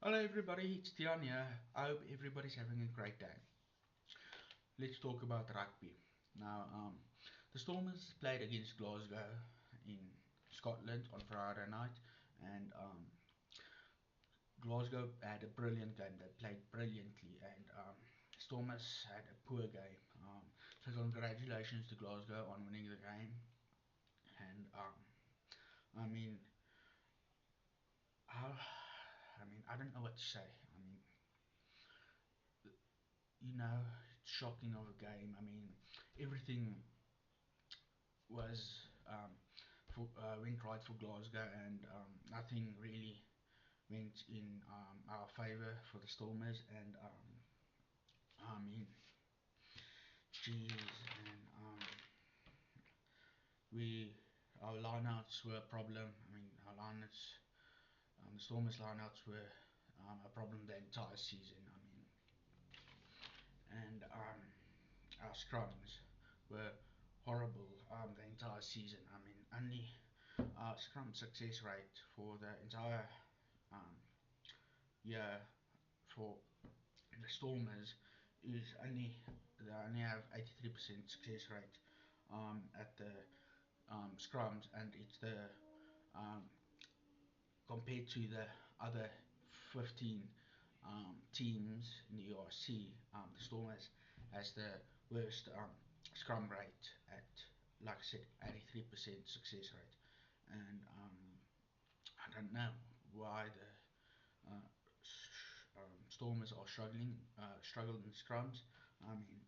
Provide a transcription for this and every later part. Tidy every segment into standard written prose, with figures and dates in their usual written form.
Hello everybody, it's Tian here. I hope everybody's having a great day. Let's talk about rugby. Now, the Stormers played against Glasgow in Scotland on Friday night, and Glasgow had a brilliant game. They played brilliantly, and Stormers had a poor game. So congratulations to Glasgow on winning the game. And I mean, how, I don't know what to say. It's shocking of a game. Everything was went right for Glasgow, and nothing really went in our favour for the Stormers. And I mean, jeez, and we our lineouts were a problem. Our lineouts, the Stormers lineouts were a problem the entire season. And our scrums were horrible the entire season. Only our scrum success rate for the entire um, year for the Stormers is they only have 83% success rate at the scrums, and it's the um, compared to the other 15 teams in the URC, the Stormers has the worst scrum rate at, like I said, 83% success rate. And I don't know why the Stormers are struggled in scrums. I mean,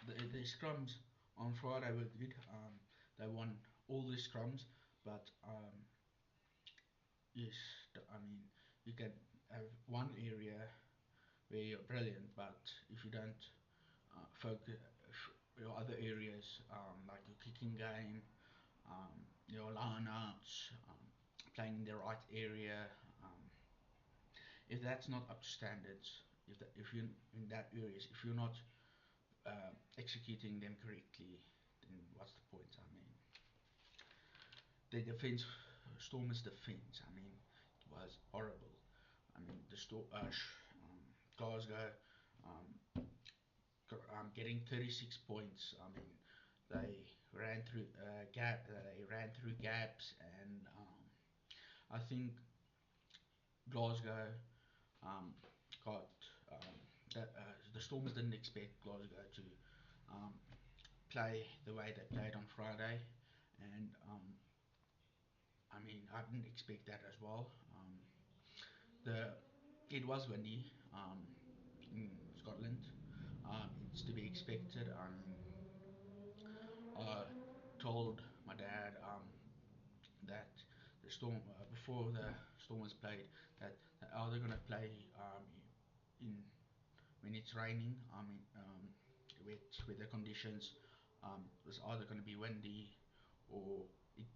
the scrums on Friday were good. They won all the scrums, but yes, you can have one area where you're brilliant, but if you don't focus your other areas, like your kicking game, your lineouts, playing in the right area, um, if that's not up to standards, if you in that areas, if you're not executing them correctly, then what's the point? The defense, Stormers' defense. It was horrible. Glasgow, um, getting 36 points. They They ran through gaps, and I think Glasgow um, got the Stormers didn't expect Glasgow to um, play the way they played on Friday, and I didn't expect that as well. The It was windy in Scotland. It's to be expected. I told my dad that the storm before the Stormers played that they're either gonna play in when it's raining. Wet weather conditions. Was either gonna be windy or it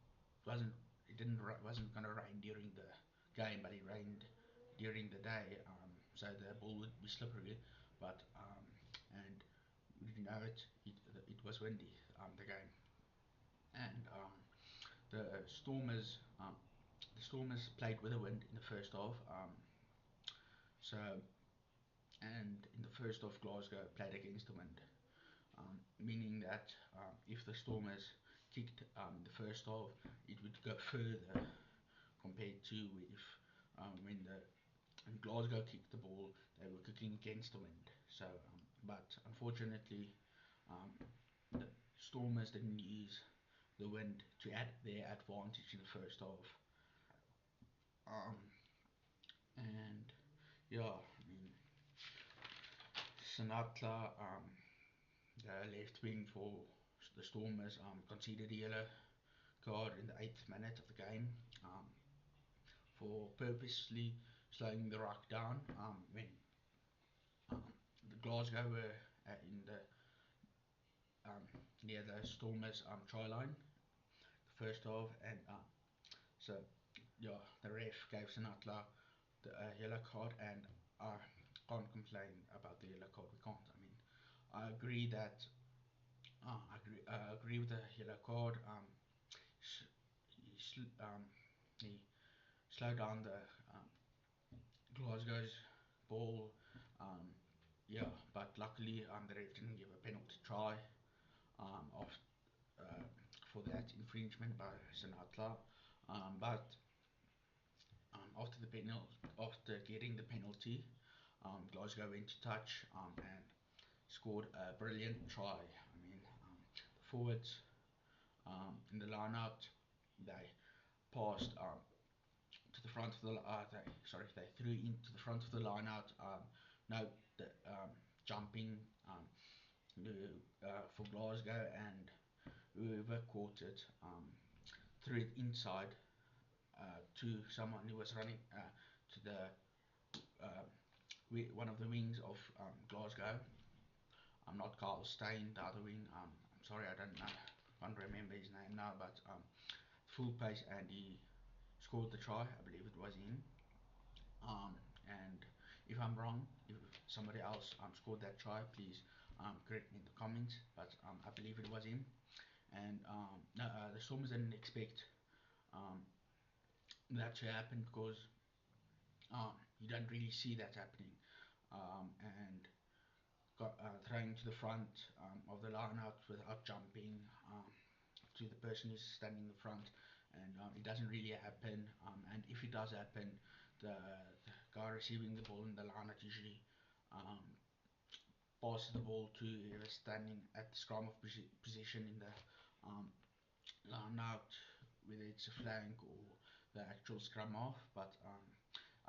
wasn't. It didn't. Wasn't gonna rain during the game, but it rained during the day. So the ball would be slippery. But and we didn't know it. It was windy. The game, and the Stormers. The Stormers played with the wind in the first half. So and in the first half, Glasgow played against the wind, meaning that if the Stormers kicked the first half, it would go further compared to if when the when Glasgow kicked the ball, they were kicking against the wind. But unfortunately, um, the Stormers didn't use the wind to add their advantage in the first half. Um, and yeah, Sinatla, the left wing for the Stormers, conceded a yellow card in the 8th minute of the game for purposely slowing the ruck down when um, the Glasgow were in the um, near the Stormers try line, the first half, and so yeah, the ref gave Sinatla the yellow card, and I can't complain about the yellow card. We can't. I agree that I agree with the yellow card. He, he slowed down the ball. Um, yeah, but luckily the ref didn't give a penalty try of, uh, for that infringement by Sinatla. But after the after getting the penalty, Glasgow went to touch and scored a brilliant try. I mean, the forwards in the line-out, they passed to the front of the they threw into the front of the line-out. No, the jumping for Glasgow, and whoever caught it threw it inside to someone who was running to the uh, one of the wings of Glasgow. I'm not Carl Stein, the other wing. I'm sorry, I don't know, can't remember his name now, but full pace, and he scored the try. I believe it was him. And if I'm wrong, if somebody else scored that try, please correct me in the comments. But I believe it was him. And no, the Stormers didn't expect um, that to happen because you don't really see that happening. And throwing to the front of the line out without jumping to the person who's standing in the front, and it doesn't really happen. And if it does happen, the guy receiving the ball in the line out usually um, passes the ball to whoever's standing at the scrum of position in the line out, whether it's a flank or the actual scrum half. But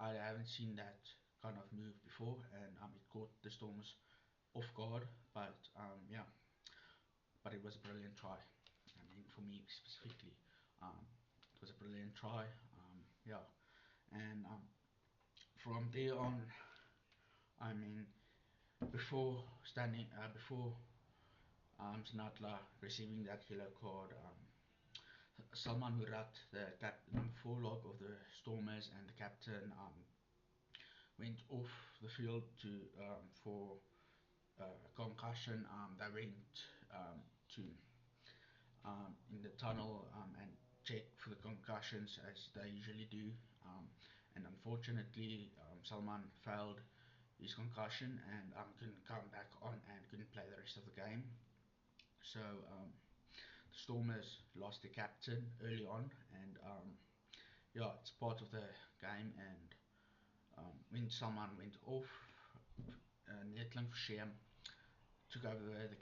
I haven't seen that kind of move before, and it caught the Stormers off guard. But yeah, but it was a brilliant try. I mean, for me specifically, it was a brilliant try. Yeah, and from there on, I mean, before Sinatla receiving that yellow card, Salman Murat, the number 4 log of the Stormers and the captain, went off the field to for concussion. They went to in the tunnel and check for the concussions as they usually do. And unfortunately, Salman failed his concussion and couldn't come back on and couldn't play the rest of the game. So the Stormers lost the captain early on, and yeah, it's part of the game. And when Salman went off, Netling Verscham took over the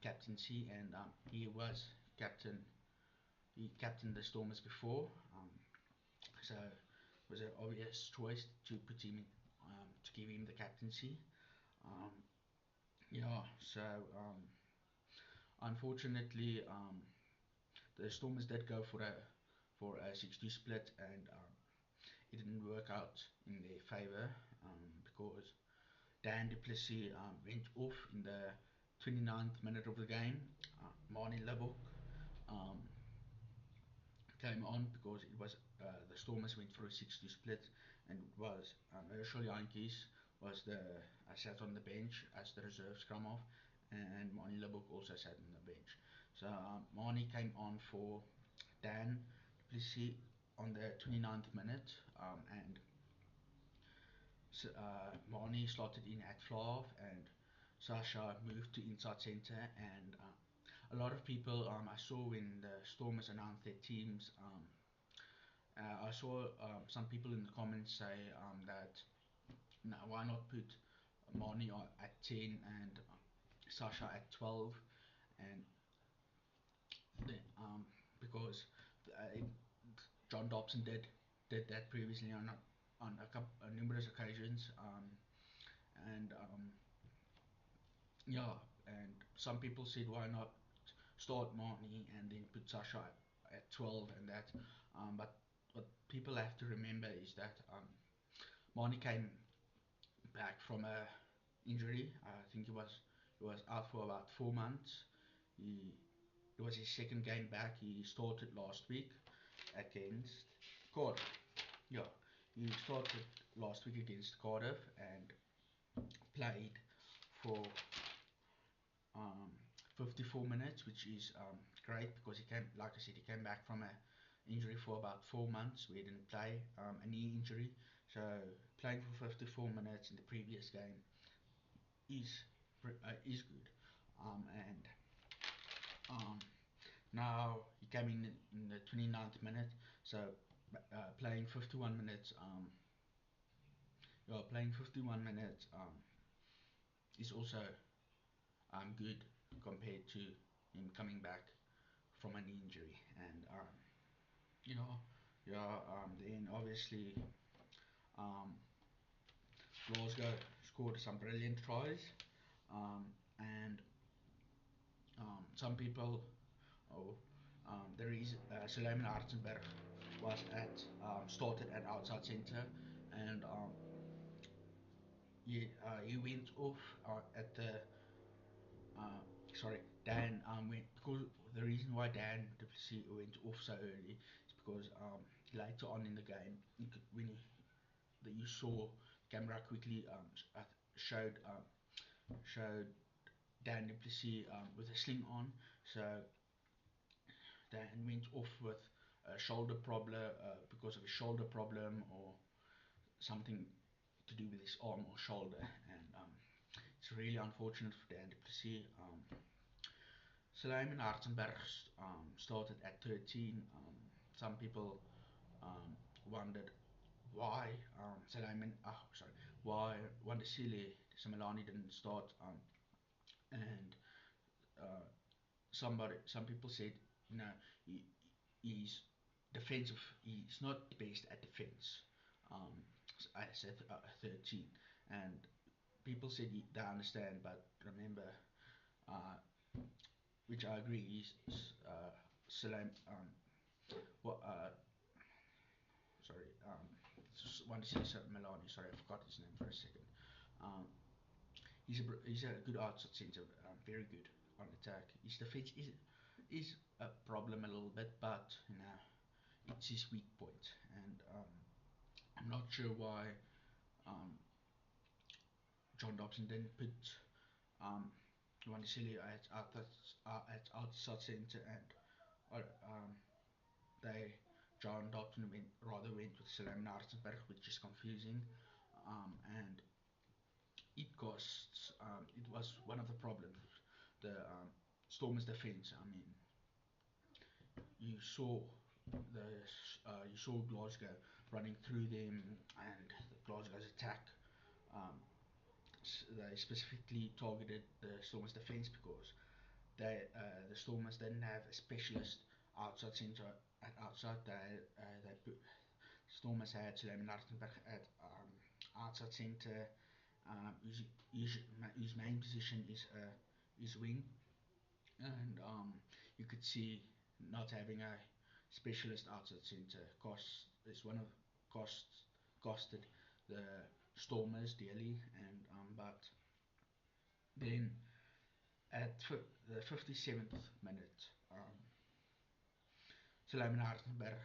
captaincy, and he was captain. He captained the Stormers before, so it was an obvious choice to put him in, to give him the captaincy. Um, yeah, so unfortunately, the Stormers did go for a 6-2 split, and it didn't work out in their favour because Dan du Plessis went off in the 29th minute of the game. Marnie Lubbock um, came on because it was the Stormers went for a 6-2 split, and it was Herschel Yankees was the sat on the bench as the reserve scrum half, and Marnie Lubbock also sat on the bench. So Marnie came on for Dan du Plessis on the 29th minute, and Marnie slotted in at fly, and Sasha moved to inside centre, and a lot of people I saw when the Stormers announced their teams. I saw some people in the comments say that no, why not put Marnie at 10 and Sasha at 12, and then, because John Dobson did that previously on numerous occasions, and yeah, and some people said why not start Marnie and then put Sasha at 12 and that, but what people have to remember is that Marnie came back from a injury. I think he was out for about 4 months. He it was his second game back. He started last week against Cardiff. Yeah, he started last week against Cardiff and played for um, 54 minutes, which is great because he came, like I said, he came back from a injury for about 4 months where he didn't play, a knee injury. So playing for 54 minutes in the previous game is is good. And um, now he came in the 29th minute. So playing 51 minutes. Playing 51 minutes is also good compared to him coming back from an injury. And you know, then obviously um, Glasgow scored some brilliant tries, and some people, oh, there is Suleiman Artenberg was at started at outside centre, and he went off at the uh, sorry, Dan went because the reason why Dan Duplessis went off so early is because later on in the game, when that you saw camera quickly showed showed Dan Duplessis with a sling on, so Dan went off with a shoulder problem because of a shoulder problem or something to do with his arm or shoulder, and it's really unfortunate for Dan Duplessis. Suleiman Artenberg started at 13. Some people wondered why why Wandisile Simelani didn't start, and uh, some people said, you know, he's defensive. He's not the best at defense. Um, I said 13, and people said they understand, but remember, uh, which I agree, is Salam. What? Sorry. One to say Milani. Sorry, I forgot his name for a second. Um, he's a good outside centre, very good on attack. His defense is a problem a little bit, but you know it's his weak point, and I'm not sure why um, John Dobson didn't put Wanisili at outside centre, and they John Dobson went with Salam Nartenberg, which is confusing, and it was one of the problems. The Stormers' defense. I mean, you saw you saw Glasgow running through them, and Glasgow's attack. Um, they specifically targeted the Stormers' defense because the Stormers didn't have a specialist outside centre at outside. They put Stormers had Suleiman Lartenberg at outside centre. His main position is wing, and you could see not having a specialist outside centre is one of costs costed the Stormers dearly, and but then at the 57th minute, Suleiman Hartenberg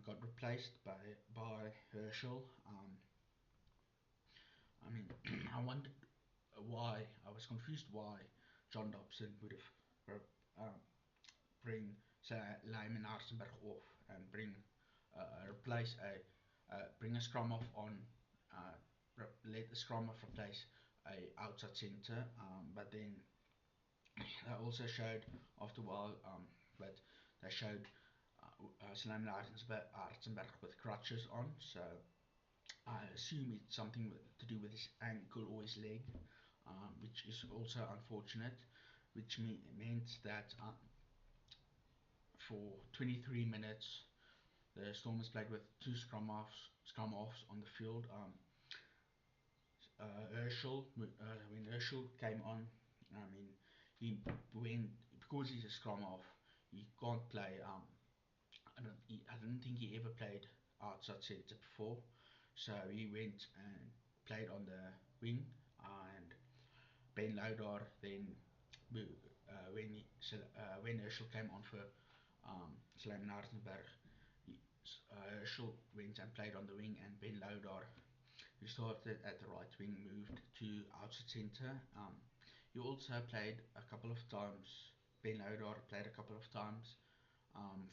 got replaced by Herschel. I mean, I wondered why. I was confused why John Dobson would have bring Lyman Arsenberg off and replace bring a scrum off on let the scrum off replace a outside centre, but then they also showed after a while that they showed Lyman Arsenberg with crutches on, so I assume it's something to do with his ankle or his leg, which is also unfortunate, which meant that for 23 minutes. The Stormers played with two scrum offs on the field. Herschel, when Herschel came on, I mean, he when because he's a scrum off, he can't play. I don't think he ever played outside centre before, so he went and played on the wing, and Ben Loudar then when Herschel came on for Slam Nartenberg, Herschel went and played on the wing, and Ben Loudar, who started at the right wing, moved to outside centre. He also played a couple of times. Ben Loudar played a couple of times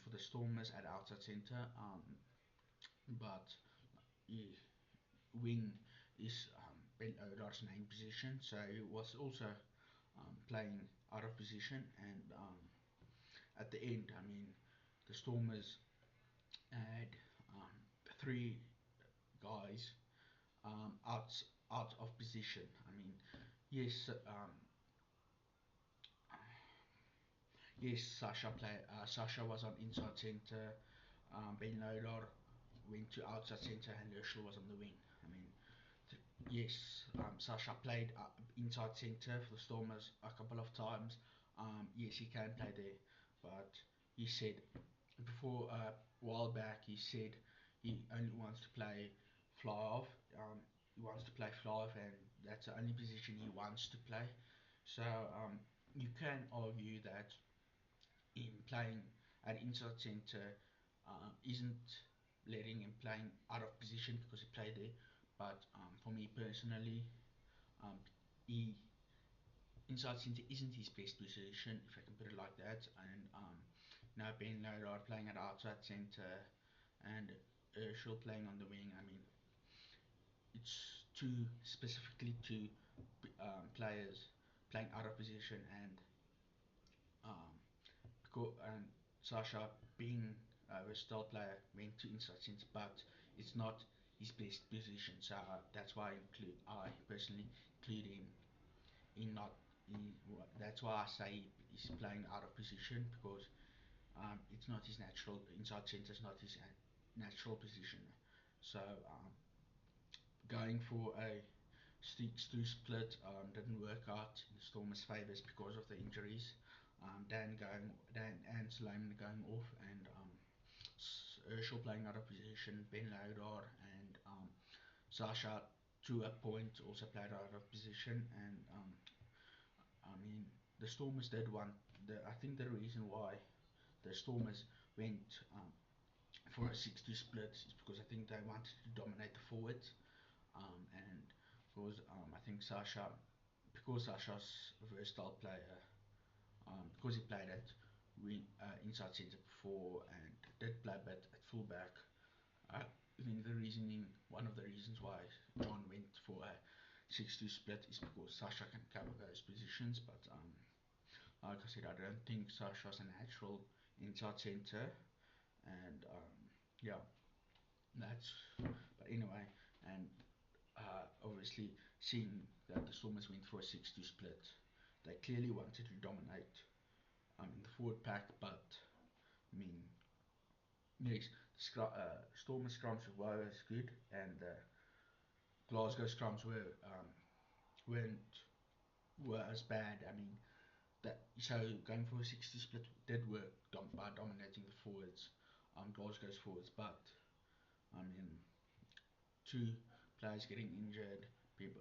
for the Stormers at outside centre, but he wing is Ben Odar's main position, so he was also playing out of position. And at the end, I mean, the Stormers had three guys out of position. I mean, yes, yes, Sasha was on inside centre. Ben Lodar went to outside centre, and Herschel was on the wing. I mean, yes, Sasha played inside centre for the Stormers a couple of times. Yes, he can play there, but he said before a while back he said he only wants to play fly off. He wants to play fly off, and that's the only position he wants to play. So you can argue that in playing at inside centre isn't letting him playing out of position because he played there. But for me personally, um, he inside centre isn't his best position, if I can put it like that. And now Ben Lodar playing at outside centre and Urshel playing on the wing. I mean, it's specifically two players playing out of position, and um, and Sasha being a versatile player went to inside centre, but it's not his best position. So that's why I personally include him in not in. That's why I say he's playing out of position because it's not his natural inside centre. Is not his natural position. So going for a Stu split didn't work out in the Stormers' favours because of the injuries. Dan and Suleiman going off, and Urshel playing out of position, Ben Laudar and Sasha to a point also played out of position. And I mean, the Stormers did want I think the reason why the Stormers went for a 6-2 split is because I think they wanted to dominate the forwards, and because I think Sasha's a versatile player, because he played at inside centre before and did play a bit at fullback. I think one of the reasons why John went for a 6-2 split is because Sasha can cover those positions. But like I said, I don't think Sasha's a natural inside centre, and yeah, that's. But anyway, and obviously seeing that the Stormers went for a 6-2 split, they clearly wanted to dominate in the forward pack. But I mean, yes, Stormer scrums were as good, and the Glasgow scrums weren't were as bad. I mean, that so going for a 60 split did work by dominating the forwards, Glasgow's forwards. But I mean, two players getting injured, people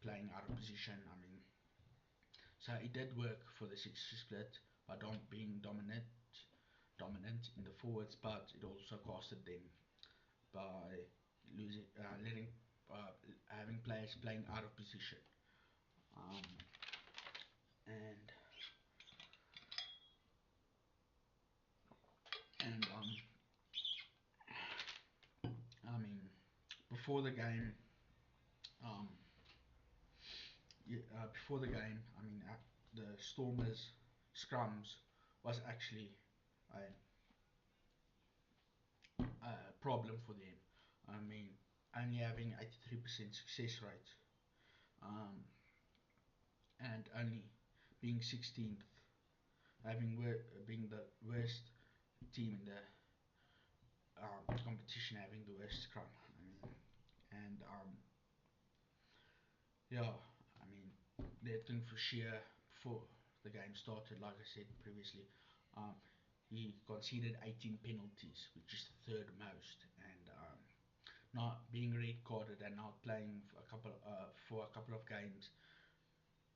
playing out of position. I mean, so it did work for the 60 split by being dominant in the forwards, but it also costed them by letting having players playing out of position. Um, and and I mean, before the game, um, before the game, I mean, the Stormers scrums was actually a problem for them. I mean, only having 83% success rate, um, and only being 16th, being the worst team in the competition, having the worst scrum. I mean, and yeah, I mean, Nathan Fisher before the game started, like I said previously, um, he conceded 18 penalties, which is the third most, and not being red carded and not playing for a couple of games.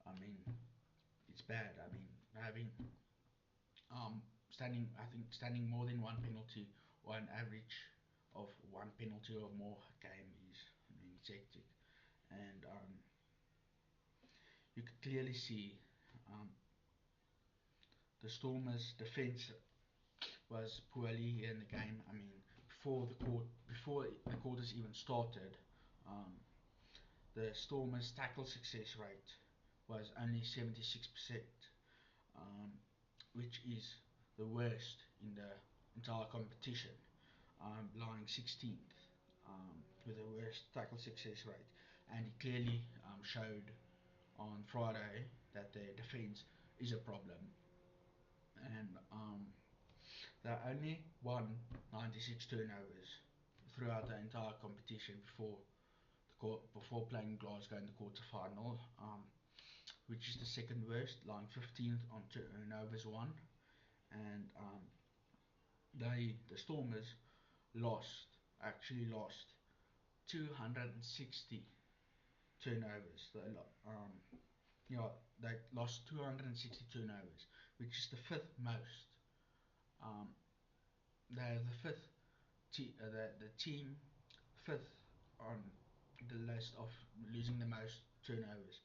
I mean, it's bad. I mean, having I think standing more than one penalty or an average of one penalty or more a game is, I mean, it's hectic. And you could clearly see um, the Stormers' defence was poorly here in the game. I mean, before the quarters even started, um, the Stormers' tackle success rate was only 76%, um, which is the worst in the entire competition, lying 16th with the worst tackle success rate. And it clearly showed on Friday that their defence is a problem. And they only won 96 turnovers throughout the entire competition before playing Glasgow in the quarter final, which is the second worst, lying 15th on turnovers won. And the Stormers lost actually lost 260 turnovers. Yeah, they lost 260 turnovers, which is the fifth most. Um, they're the the team fifth on the list of losing the most turnovers.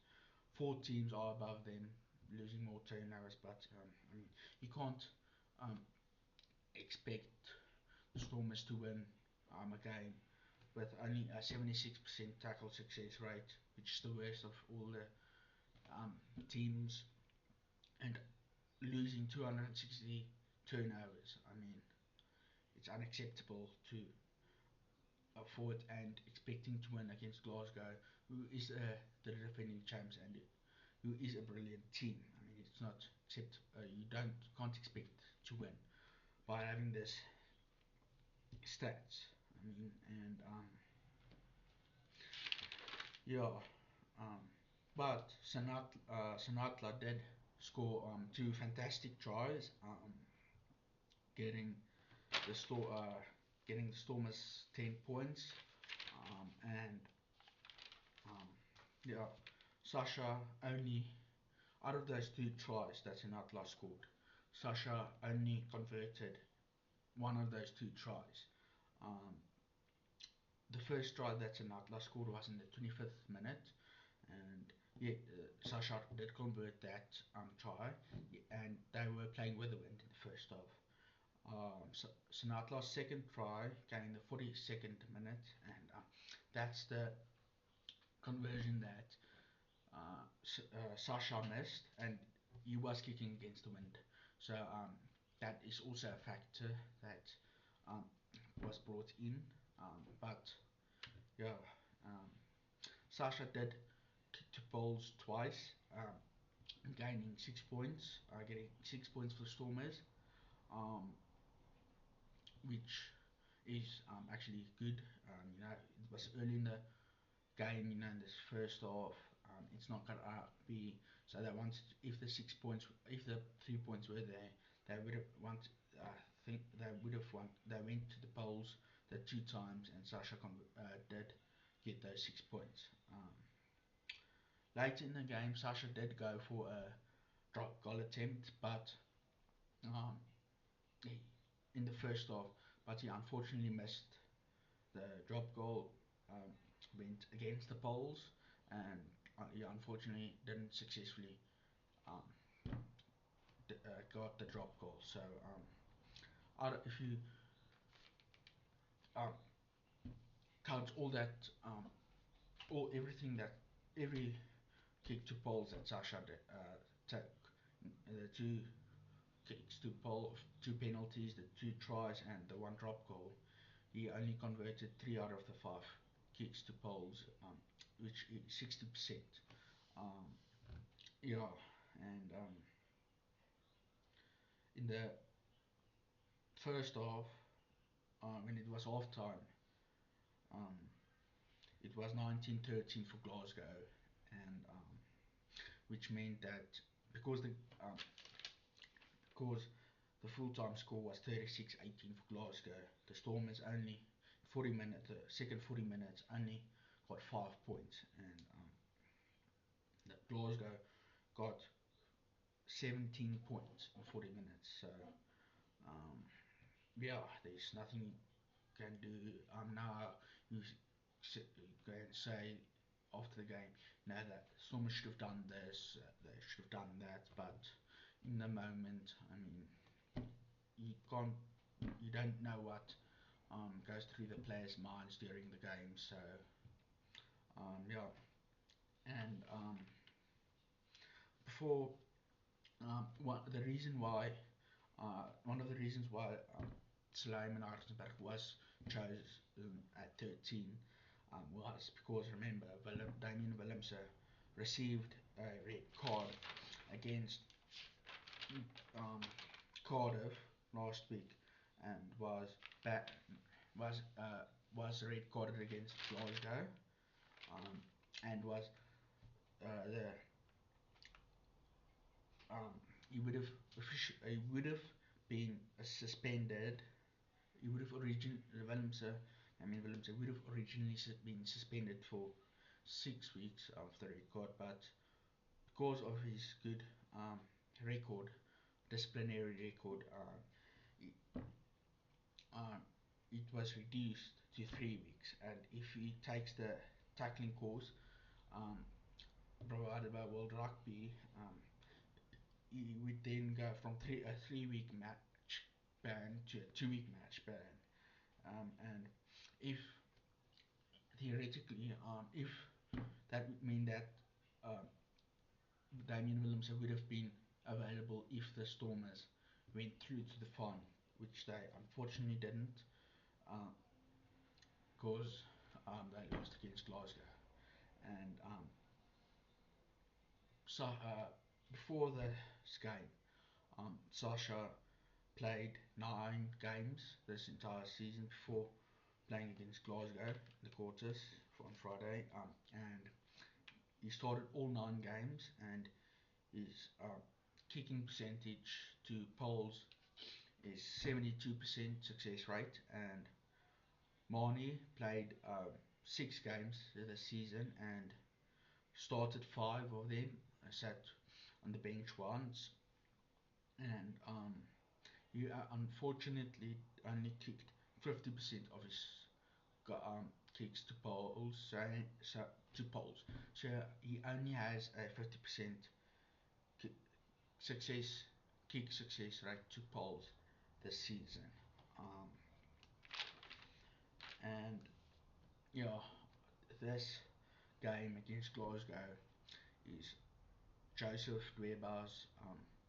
Four teams are above them, losing more turnovers, but I mean, you can't um, expect the Stormers to win a game with only a 76% tackle success rate, which is the worst of all the teams, and losing 260 turnovers. I mean, it's unacceptable to afford and expecting to win against Glasgow, who is the defending champs and who is a brilliant team. I mean, it's not except you can't expect to win by having this stats. I mean, and yeah, um, but Sanatla did score two fantastic tries, getting the store getting the Stormers 10 points, and um, yeah, Sasha only out of those two tries that Sinatla scored, Sasha only converted one of those two tries. Um, the first try that Sinatla scored was in the 25th minute, and yeah, Sasha did convert that try, and they were playing with the wind in the first half. Sinatla's second try came in the 42nd minute, and that's the conversion that Sasha missed, and he was kicking against the wind. So that is also a factor that um, was brought in. But yeah, um, Sasha did kick to poles twice, gaining 6 points, getting 6 points for Stormers, um, which is actually good. It was early in the game, in this first half. It's not gonna be so they wanted if the 6 points, if the 3 points were there, they would have want. Think they would have won. They went to the polls the two times, and Sasha did get those 6 points. Later in the game, Sasha did go for a drop goal attempt, but um, he, in the first half, but he unfortunately missed the drop goal. Um, went against the poles, and he unfortunately didn't successfully um, got the drop goal. So if you um, count all that, all everything that every kick to poles that Sasha took, the two kicks to pole, two penalties, the two tries, and the one drop goal, he only converted 3 out of the 5 kicks to poles, which is 60%. Um, yeah, and in the first half, when it was half time, um, it was 19-13 for Glasgow, and which meant that because the um, because the full-time score was 36-18 for Glasgow, the Stormers only 40 minutes, the second 40 minutes only got 5 points, and Glasgow got 17 points in 40 minutes. So um, yeah, there's nothing you can do. Now you go and say after the game, no, that Stormers should have done this, they should have done that, but in the moment, I mean, you can't, you don't know what goes through the players' minds during the game. So yeah, and before the reason why one of the reasons why Suleiman Artenberg was chosen at 13 was because remember Damien Willemse received a red card against um, Cardiff last week and back was uh, was red carded against Glasgow um, and was the um, he would have he would have been suspended. He would have Willemse would have originally been suspended for 6 weeks after the record, but because of his good record, disciplinary record, uh, it was reduced to 3 weeks. And if he takes the tackling course um, provided by World Rugby, he would then go from a 3 week match ban to a 2 week match ban. And if theoretically, if that would mean that um, Damien Willemse would have been available if the Stormers went through to the final, which they unfortunately didn't, because they lost against Glasgow. And so before this game, Sasha played 9 games this entire season before playing against Glasgow in the quarters on Friday, and he started all 9 games, and his kicking percentage to poles is 72% success rate. And Marnie played 6 games this season and started 5 of them. Sat on the bench once, and he unfortunately only kicked 50% of his kicks to poles. So to poles. So he only has a 50% kick success kick success rate to poles this season. Um, and yeah, this game against Glasgow is Joseph Dweba's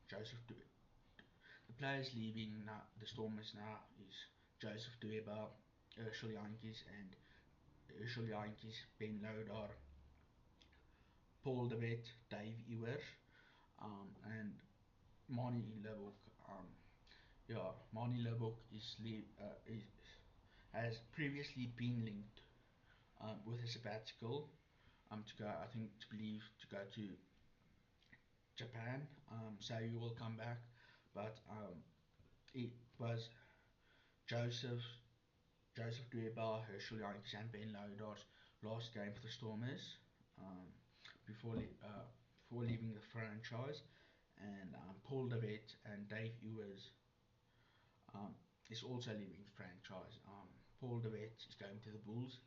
Joseph the players leaving now, the Stormers now is Joseph Dweba, Urshel Yankees and Urshel Yankees, Ben Lodar, Paul de Wet, Dave Ewer, and Mani Leboek. Mani Leboek has previously been linked with a sabbatical to go, I think, to go to Japan. So he will come back, but it was Joseph Joseph Dweeba, Herschel Yankees, and Ben Lodar's last game for the Stormers um, before before leaving the franchise. And Paul de Wet and Dave Ewers is also leaving the franchise. Paul de Wet is going to the Bulls,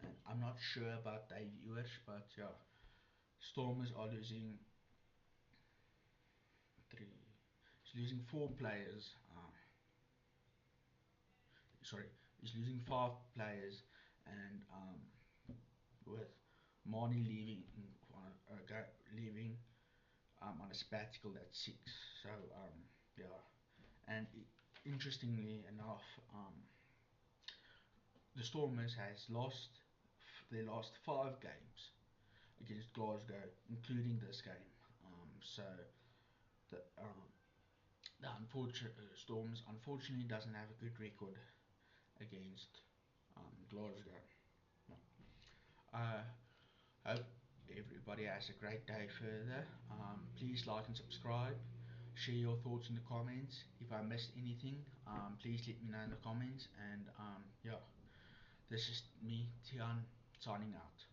and I'm not sure about Dave Ewers, but yeah, Stormers are losing three. He's losing 4 players. Sorry, he's losing 5 players, and with Marnie leaving on a sabbatical at 6. So yeah, and interestingly enough, the Stormers has lost their last 5 games against Glasgow, including this game. So the Storms unfortunately doesn't have a good record against Glasgow. I hope everybody has a great day further. Please like and subscribe. Share your thoughts in the comments. If I missed anything, please let me know in the comments. And yeah, this is me, Tian, signing out.